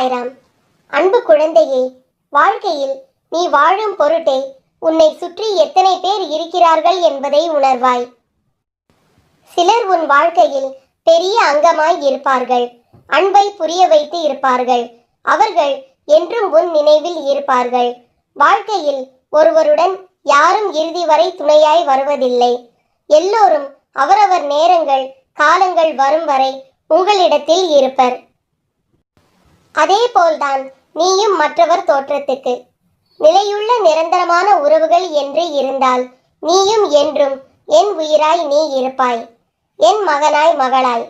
சாய்ராம். அன்பு குழந்தையே, வாழ்க்கையில் நீ வாழும் பொருட்டே உன்னை சுற்றி எத்தனை பேர் இருக்கிறார்கள் என்பதை உணர்வாய். சிலர் உன் வாழ்க்கையில் பெரிய அங்கமாய் இருப்பார்கள். அன்பை புரிய வைத்து இருப்பார்கள். அவர்கள் என்றும் உன் நினைவில் இருப்பார்கள். வாழ்க்கையில் ஒருவருடன் யாரும் இறுதி வரை துணையாய் வருவதில்லை. எல்லோரும் அவரவர் நேரங்கள் காலங்கள் வரும் வரை உங்களிடத்தில் இருப்பர். அதே போல்தான் நீயும் மற்றவர் தோற்றத்துக்கு. நிலையுள்ள நிரந்தரமான உறவுகள் என்று இருந்தால் நீயும் என்றும் என் உயிராய் நீ இருப்பாய், என் மகனாய் மகளாய்.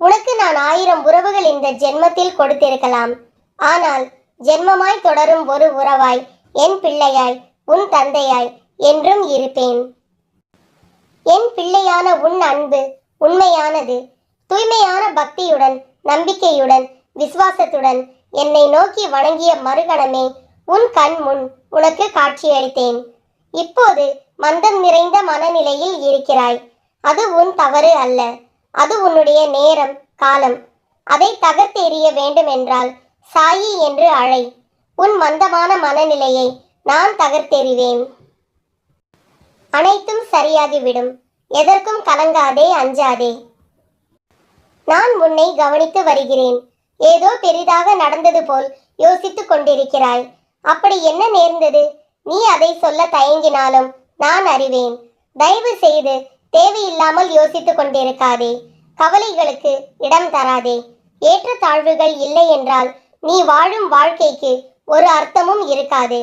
உனக்கு நான் 1000 உறவுகள் இந்த ஜென்மத்தில் கொடுத்திருக்கலாம். ஆனால் ஜென்மமாய் தொடரும் ஒரு உறவாய், என் பிள்ளையாய், உன் தந்தையாய் என்றும் இருப்பேன். என் பிள்ளையான உன் அன்பு உண்மையானது. தூய்மையான பக்தியுடன், நம்பிக்கையுடன், விசுவாசத்துடன் என்னை நோக்கி வணங்கிய மறுகணமே உன் கண் முன் உனக்கு காட்சியளித்தேன். இப்போது மந்தம் நிறைந்த மனநிலையில் இருக்கிறாய். அது உன் தவறு அல்ல. அது உன்னுடைய நேரம் காலம். அதை தகர்த்தெறிய வேண்டும் என்றால் சாயி என்று அழை. உன் மந்தமான மனநிலையை நான் தகர்த்தெறிவேன். அனைத்தும் சரியாகிவிடும். எதற்கும் கலங்காதே, அஞ்சாதே. நான் உன்னை கவனித்து வருகிறேன். ஏதோ பெரிதாக நடந்தது போல் யோசித்துக் கொண்டிருக்கிறாய். அப்படி என்ன நேர்ந்தது? நீ அதை சொல்ல தயங்கினாலும் நான் அறிவேன். தயவு செய்து தேவையில்லாமல் யோசித்துக் கொண்டிருக்காதே. கவலைகளுக்கு இடம் தராதே. ஏற்ற தாழ்வுகள் இல்லை என்றால் நீ வாழும் வாழ்க்கைக்கு ஒரு அர்த்தமும் இருக்காது.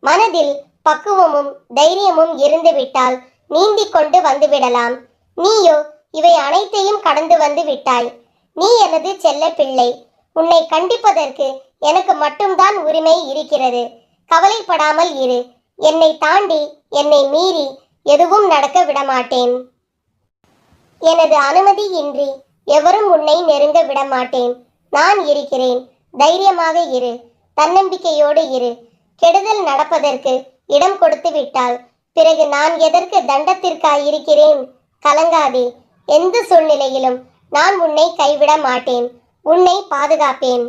மனதில் பக்குவமும் தைரியமும் இருந்துவிட்டால் நீந்திக் கொண்டு வந்துவிடலாம். நீயோ இவை அனைத்தையும் கடந்து வந்து விட்டாய். நீ எனது செல்ல பிள்ளை. உன்னை கண்டிப்பதற்கு எனக்கு மட்டும்தான் உரிமை இருக்கிறது. கவலைப்படாமல் இரு. என்னை தாண்டி, என்னை மீறி எதுவும் நடக்க விடமாட்டேன். எனது அனுமதி இன்றி எவரும் உன்னை நெருங்க விடமாட்டேன். நான் இருக்கிறேன். தைரியமாக இரு. தன்னம்பிக்கையோடு இரு. கெடுதல் நடப்பதற்கு இடம் கொடுத்து விட்டால் பிறகு நான் எதற்கு தண்டத்திற்காயிருக்கிறேன்? கலங்காதே. எந்த சூழ்நிலையிலும் நான் உன்னை கைவிட மாட்டேன். உன்னை பாதுகாப்பேன்.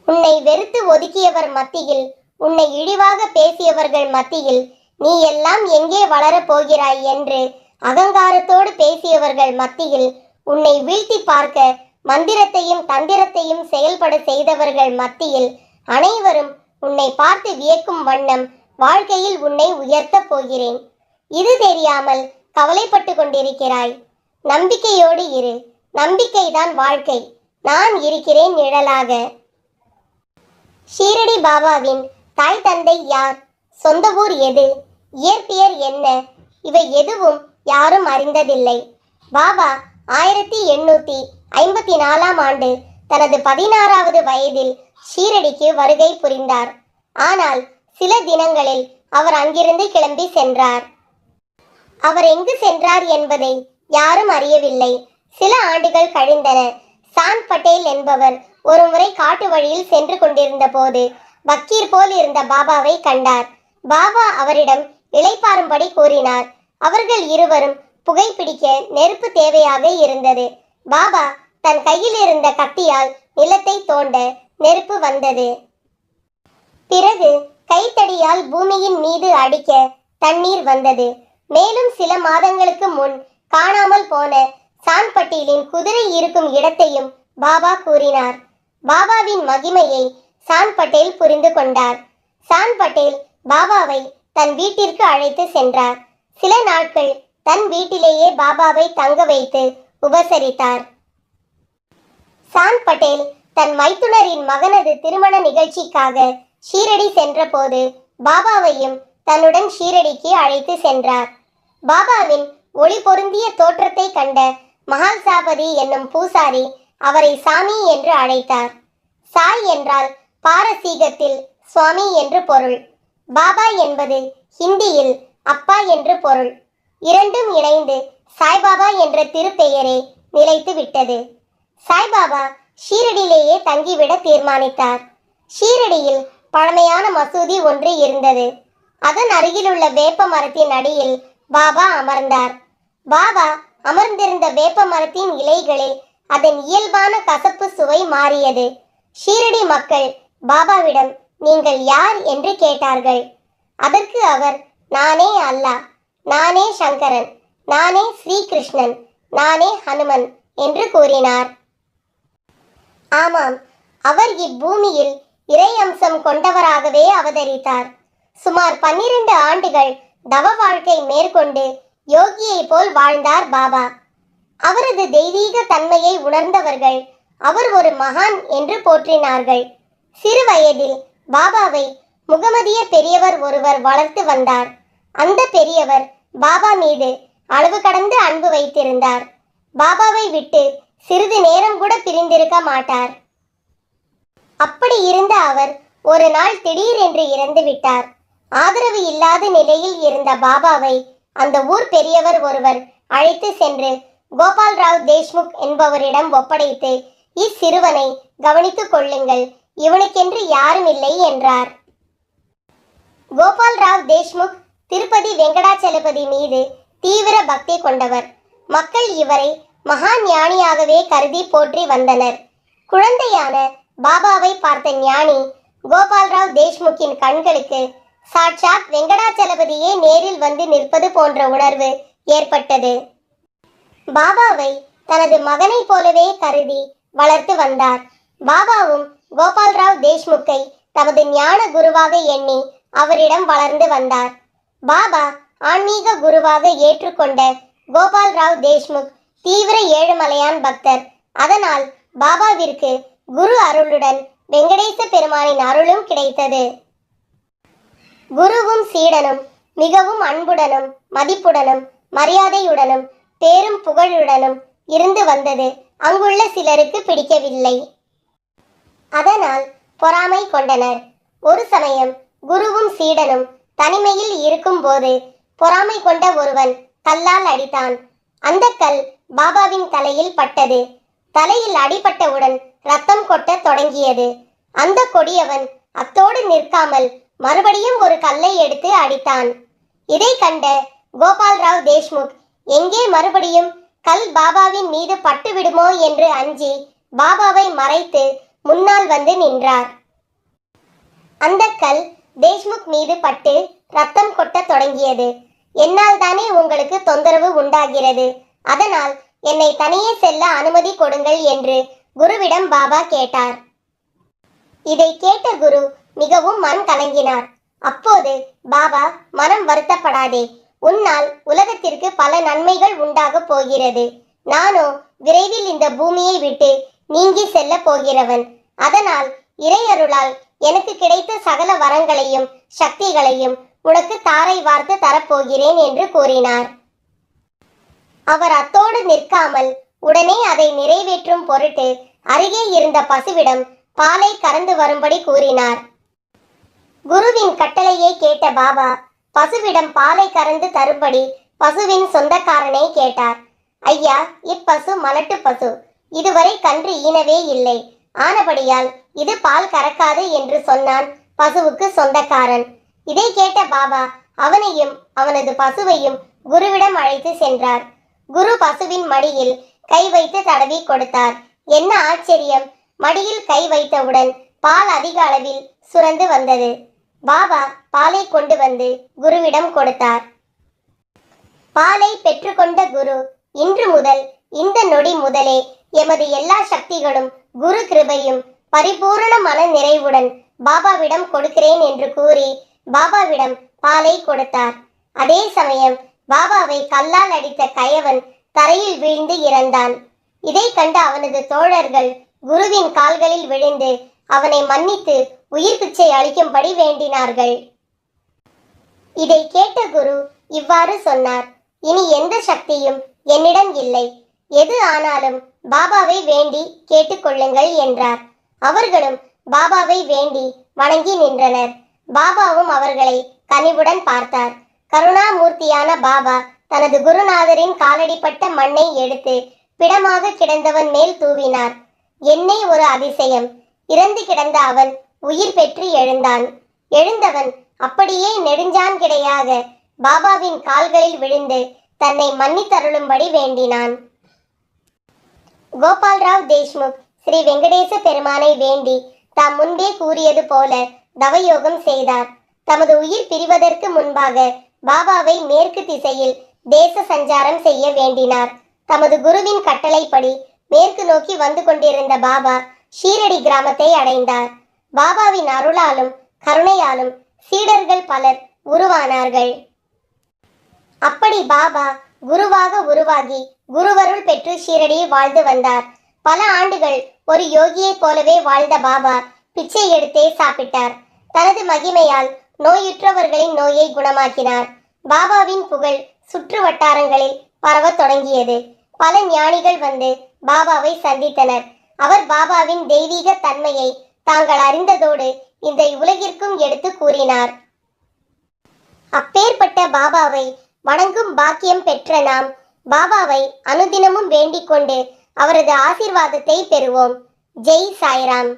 உன்னை வெறுத்து ஒதுக்கியவர் மத்தியில், உன்னை இழிவாக பேசியவர்கள் மத்தியில் நீ எல்லாம் எங்கே வளரப் போகிறாய் என்று அகங்காரத்தோடு பேசியவர்கள் மத்தியில், உன்னை வீழ்த்தி பார்க்க மந்திரத்தையும் தந்திரத்தையும் செயல்பட செய்தவர்கள் மத்தியில், அனைவரும் உன்னை பார்த்து வியக்கும் வண்ணம் வாழ்க்கையில் உன்னை உயர்த்தப் போகிறேன். இது தெரியாமல் கவலைப்பட்டு கொண்டிருக்கிறாய். நம்பிக்கையோடு இரு. நம்பிக்கைதான் வாழ்க்கை. நான் இருக்கிறேன் நிழலாக. ஷீரடி பாபாவின் தாய் தந்தை யார்? சொந்த ஊர் எது? இயற்பெயர் என்ன? இவை எதுவும் யாரும் அறிந்ததில்லை. பாபா 1854ஆம் ஆண்டு தனது 16வது வயதில் ஷீரடிக்கு வருகை புரிந்தார். ஆனால் சில தினங்களில் அவர் அங்கிருந்து கிளம்பி சென்றார். அவர் எங்கு சென்றார் என்பதை யாரும் அறியவில்லை. சில ஆண்டுகள் கழிந்தன. சாந்த் பட்டேல் என்பவர் ஒருமுறை காட்டு வழியில் சென்று கொண்டிருந்த போது பக்கீர் போல் இருந்த பாபாவை கண்டார். பாபா அவரிடம் இளைப்பாறும்படி கூறினார். அவர்கள் இருவரும் புகைப்பிடிக்க நெருப்பு தேவையாக இருந்தது. பாபா தன் கையில் இருந்த கத்தியால் நிலத்தை தோண்ட நெருப்பு வந்தது. பிறகு கைத்தடியால் பூமியின் மீது அடிக்க தண்ணீர் வந்தது. மேலும் சில மாதங்களுக்கு முன் காணாமல் போன சாந்த் பட்டேலின் குதிரை இருக்கும் இடத்தையும் பாபா கூறினார். பாபாவின் மகிமையை சாந்த் பட்டேல் புரிந்து கொண்டார். சாந்த் பட்டேல் பாபாவை தன் வீட்டிற்கு அழைத்து சென்றார். சில நாட்கள் தன் வீட்டிலேயே பாபாவை தங்க வைத்து உபசரித்தார். சாந்த் பட்டேல் தன் மைத்துனரின் மகனது திருமண நிகழ்ச்சிக்காக ஷீரடி சென்றபோது பாபாவையும் தன்னுடன் ஷீரடிக்கு அழைத்து சென்றார். பாபாவின் ஒளி பொருந்திய தோற்றத்தை கண்ட மகால்சாபதி என்னும் பூசாரி அவரை சாமி என்று அழைத்தார். சாய் என்றால் பாரசீகத்தில் சுவாமி என்று பொருள். பாபா என்பது ஹிந்தியில் அப்பா என்று பொருள். இரண்டும் இணைந்து சாய்பாபா என்ற திருப்பெயரே நிலைத்து விட்டது. சாய்பாபா ஷீரடியிலேயே தங்கிவிட தீர்மானித்தார். ஷீரடியில் பழமையான மசூதி ஒன்று இருந்தது. அதன் அருகிலுள்ள வேப்ப மரத்தின் அடியில் பாபா அமர்ந்தார். பாபா அமர்ந்திருந்த வேப்ப மரத்தின் இலைகளில் அதன் இயல்பான கசப்பு சுவை மாறியது. ஷீரடி மக்கள் பாபாவிடம் நீங்கள் யார் என்று கேட்டார்கள். அதற்கு அவர், நானே அல்லாஹ், நானே சங்கரன், நானே ஸ்ரீகிருஷ்ணன், நானே ஹனுமன் என்று கூறினார். ஆமாம், அவர் இப்பூமியில் இறை அம்சம் கொண்டவராகவே அவதரித்தார். சுமார் 12 ஆண்டுகள் தவ வாழ்க்கை மேற்கொண்டு யோகியை போல் வாழ்ந்தார் பாபா. அவரது தெய்வீக தன்மையை உணர்ந்தவர்கள் அவர் ஒரு மகான் என்று போற்றினார்கள். சிறு வயதில் பாபாவை முகமதிய பெரியவர் ஒருவர் வளர்த்து வந்தார். அந்த பெரியவர் பாபா மீது அளவு கடந்த அன்பு வைத்திருந்தார். பாபாவை விட்டு சிறிது நேரம் கூட பிரிந்திருக்க மாட்டார். அப்படி இருந்த அவர் ஒரு நாள் திடீரென்று இறந்து விட்டார். ஆதரவு இல்லாத நிலையில் இருந்த பாபாவை அந்த ஊர் பெரியவர் ஒருவர் அழைத்து சென்று கோபால்ராவ் தேஷ்முக் என்பவரிடம் ஒப்படைத்து, இச்சிறுவனை கவனித்துக் கொள்ளுங்கள், இவனுக்கென்று யாரும் இல்லை என்றார். கோபால்ராவ் தேஷ்முக் திருப்பதி வெங்கடாச்சலபதி மீது தீவிர பக்தி கொண்டவர். மக்கள் இவரை மகா ஞானியாகவே கருதி போற்றி வந்தனர். குழந்தையான பாபாவை பார்த்த ஞானி கோபால்ராவ் தேஷ்முக்கின் கண்களுக்கு சாட்சாத் வெங்கடாச்சலபதியே நேரில் வந்து நிற்பது போன்ற உணர்வு ஏற்பட்டது. பாபாவை தனது மகனை போலவே கருதி வளர்த்து வந்தார். பாபாவும் கோபால்ராவ் தேஷ்முக்கை தமது ஞான குருவாக எண்ணி அவரிடம் வளர்ந்து வந்தார். பாபா ஆன்மீக குருவாக ஏற்றுக்கொண்ட கோபால்ராவ் தேஷ்முக் தீவிர ஏழுமலையான் பக்தர். அதனால் பாபாவிற்கு குரு அருளுடன் வெங்கடேச பெருமானின் அருளும் கிடைத்தது. குருவும் சீடனும் மிகவும் அன்புடனும் மதிப்புடனும் மரியாதையுடனும் பேரும் புகழுடனும் இருந்து வந்தது அங்குள்ள சிலருக்கு பிடிக்கவில்லை. அதனால் பொறாமை கொண்டனர். ஒரு சமயம் குருவும் சீடனும் தனிமையில் இருக்கும் போது பொறாமை கொண்ட ஒருவன் கல்லால் அடித்தான். அந்த கல் பாபாவின் தலையில் பட்டது. தலையில் அடிபட்டவுடன் ரத்தம் கொட்ட தொடங்கியது. அந்த கொடியவன் அத்தோடு நிற்காமல் மறுபடியும் ஒரு கல்லை எடுத்து அடித்தான். இதை கண்ட கோபால்ராவ் தேஷ்முக் எங்கே மறுபடியும் கல் பாபாவின் மீது பட்டு விடுமோ என்று அஞ்சி பாபாவை மறைத்து முன்னால் வந்து நின்றார். அந்த கல் தேஷ்முக் மீது பட்டு ரத்தம் கொட்ட தொடங்கியது. என்னால் தானே உங்களுக்கு தொந்தரவு உண்டாகிறது, அதனால் என்னை தனியே செல்ல அனுமதி கொடுங்கள் என்று குருவிடம் பாபா கேட்டார். இதை கேட்ட குரு மிகவும் மனம் கலங்கினார். அப்போது பாபா, மனம் வருத்தப்படாதே, உன்னால் உலகத்திற்கு பல நன்மைகள் உண்டாக போகிறது. நானோ விரைவில் இந்த பூமியை விட்டு நீங்கி செல்ல போகிறவன். அதனால் இறையருளால் எனக்கு கிடைத்த சகல வரங்களையும் சக்திகளையும் உனக்கு தாரை வார்த்து தரப்போகிறேன் என்று கூறினார். அவர் அத்தோடு நிற்காமல் உடனே அதை நிறைவேற்றும் பொருட்டு அருகே இருந்த பசுவிடம் பாலை கறந்து வரும்படி கூறினார். குருவின் கட்டளையை கேட்ட பாபா பசுவிடம் பாலை கறந்து தரும்படி பசுவின் சொந்தக்காரனை கேட்டார். ஐயா, இப்பசு மலட்டு பசு, இதுவரை கன்று ஈனவே இல்லை, ஆனபடியால் இது பால் கறக்காது என்று சொன்னான் பசுவுக்கு சொந்தக்காரன். இதை கேட்ட பாபா அவனையும் அவனது பசுவையும் குருவிடம் அழைத்து சென்றார். குரு பசுவின் மடியில் கை வைத்து தடவி கொடுத்தார். என்ன ஆச்சரியம்! மடியில் கை வைத்தவுடன் பால் அதிக அளவில் சுரந்து வந்தது. பாபா பாலை கொண்டு வந்து குருவிடம் கொடுத்தார். பாலை பெற்றுக்கொண்ட குரு, இன்று முதல், இந்த நொடி முதலே எமது எல்லா சக்திகளும் குரு கிருபையும் பரிபூரண மன நிறைவுடன் பாபாவிடம் கொடுக்கிறேன் என்று கூறி பாபாவிடம் பாலை கொடுத்தார். அதே சமயம் பாபாவை கல்லால் அடித்த கயவன் தரையில் வீழ்ந்து இறந்தான். இதை கண்ட அவனது தோழர்கள் குருவின் கால்களில் விழுந்து அவனை மன்னித்து உயிர் பிச்சை அளிக்கும்படி வேண்டினார்கள். இதை கேட்ட குரு இவ்வாறு சொன்னார். இனி எந்த சக்தியும் என்னிடம் இல்லை, எது ஆனாலும் பாபாவை வேண்டி கேட்டுக்கொள்ளுங்கள் என்றார். அவர்களும் பாபாவை வேண்டி வணங்கி நின்றனர். பாபாவும் அவர்களை கனிவுடன் பார்த்தார். கருணாமூர்த்தியான பாபா தனது குருநாதரின் காலடிப்பட்ட மண்ணை எடுத்து பிடமாக கிடந்தவன் மேல் தூவினார். என்னை ஒரு அதிசயம்! இறந்து கிடந்த அவன் உயிர் பெற்று எழுந்தான். எழுந்தவன் அப்படியே நெடுஞ்சான் கிடையாக பாபாவின் கால்களில் விழுந்து தன்னை மன்னித்தருளும்படி வேண்டினான். கோபால்ராவ் தேஷ்முக் ஸ்ரீ வெங்கடேச பெருமானை வேண்டி தாம் முன்பே கூறியது போல தவயோகம் செய்தார். தமது உயிர் பிரிவதற்கு முன்பாக பாபாவை மேற்கு திசையில் தேச சஞ்சாரம் செய்ய வேண்டினார். தமது குருவின் கட்டளைப்படி மேற்கு நோக்கி வந்து கொண்டிருந்த பாபா ஷீரடி கிராமத்தை அடைந்தார். பாபாவின் அருளாலும் கருணையாலும் சீடர்கள் பலர் உருவானார்கள். அப்படி பாபா குருவாக உருவாகி குருவருள் பெற்று ஷீரடியில் வாழ்ந்து வந்தார். பல ஆண்டுகள் ஒரு யோகியைப் போலவே வாழ்ந்த பாபா பிச்சை எடுத்தே சாப்பிட்டார். தனது மகிமையால் நோயுற்றவர்களின் நோயை குணமாக்கினார். பாபாவின் புகழ் சுற்று வட்டாரங்களில் பரவத் தொடங்கியது. பல ஞானிகள் வந்து பாபாவை சந்தித்தனர். அவர் பாபாவின் தெய்வீக தன்மையை தாங்கள் அறிந்ததோடு இந்த உலகிற்கும் எடுத்து கூறினார். அப்பேற்பட்ட பாபாவை வணங்கும் பாக்கியம் பெற்ற நாம் பாபாவை அனுதினமும் வேண்டிக் கொண்டு அவரது ஆசீர்வாதத்தை பெறுவோம். ஜெய் சாய்ராம்.